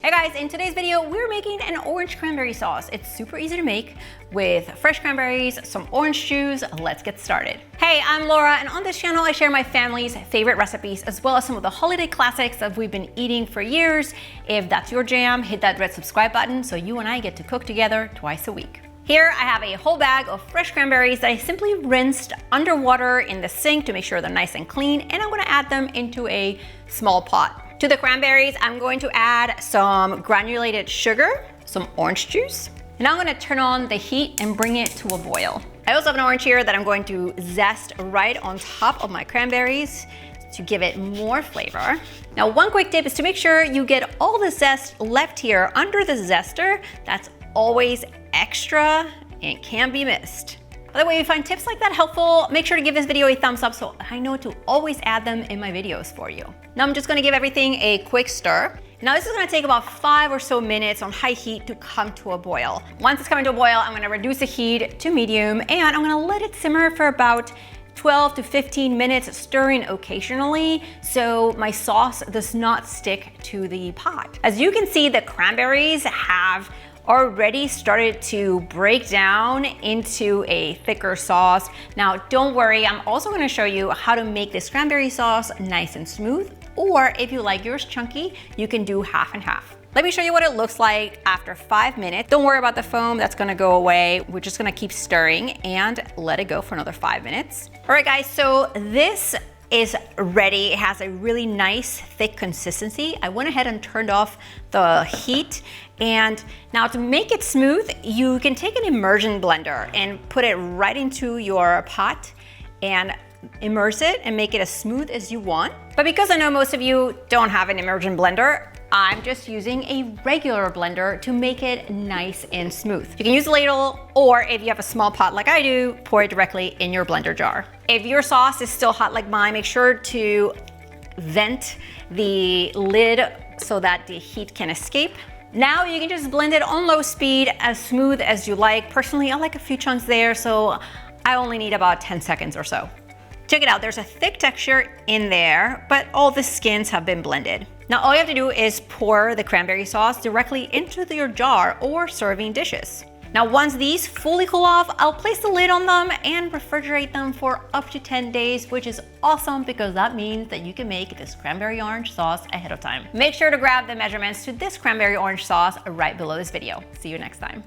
Hey guys, in today's video, we're making an orange cranberry sauce. It's super easy to make with fresh cranberries, some orange juice. Let's get started. Hey, I'm Laura, and on this channel, I share my family's favorite recipes, as well as some of the holiday classics that we've been eating for years. If that's your jam, hit that red subscribe button so you and I get to cook together twice a week. Here I have a whole bag of fresh cranberries that I simply rinsed underwater in the sink to make sure they're nice and clean, and I'm gonna add them into a small pot. To the cranberries, I'm going to add some granulated sugar, some orange juice, and now I'm gonna turn on the heat and bring it to a boil. I also have an orange here that I'm going to zest right on top of my cranberries to give it more flavor. Now, one quick tip is to make sure you get all the zest left here under the zester. That's always extra and can't be missed. By the way, if you find tips like that helpful, make sure to give this video a thumbs up so I know to always add them in my videos for you. Now I'm just gonna give everything a quick stir. Now this is gonna take about 5 or so minutes on high heat to come to a boil. Once it's coming to a boil, I'm gonna reduce the heat to medium and I'm gonna let it simmer for about 12 to 15 minutes, stirring occasionally so my sauce does not stick to the pot. As you can see, the cranberries have already started to break down into a thicker sauce. Now, don't worry, I'm also gonna show you how to make this cranberry sauce nice and smooth, or if you like yours chunky, you can do half and half. Let me show you what it looks like after 5 minutes. Don't worry about the foam, that's gonna go away. We're just gonna keep stirring and let it go for another 5 minutes. All right, guys, so this is ready. It has a really nice thick consistency. I went ahead and turned off the heat. And now to make it smooth, you can take an immersion blender and put it right into your pot and immerse it and make it as smooth as you want. But because I know most of you don't have an immersion blender, I'm just using a regular blender to make it nice and smooth. You can use a ladle, or if you have a small pot like I do, pour it directly in your blender jar. If your sauce is still hot like mine, make sure to vent the lid so that the heat can escape. Now you can just blend it on low speed, as smooth as you like. Personally, I like a few chunks there, so I only need about 10 seconds or so. Check it out, there's a thick texture in there, but all the skins have been blended. Now all you have to do is pour the cranberry sauce directly into your jar or serving dishes. Now once these fully cool off, I'll place the lid on them and refrigerate them for up to 10 days, which is awesome because that means that you can make this cranberry orange sauce ahead of time. Make sure to grab the measurements to this cranberry orange sauce right below this video. See you next time.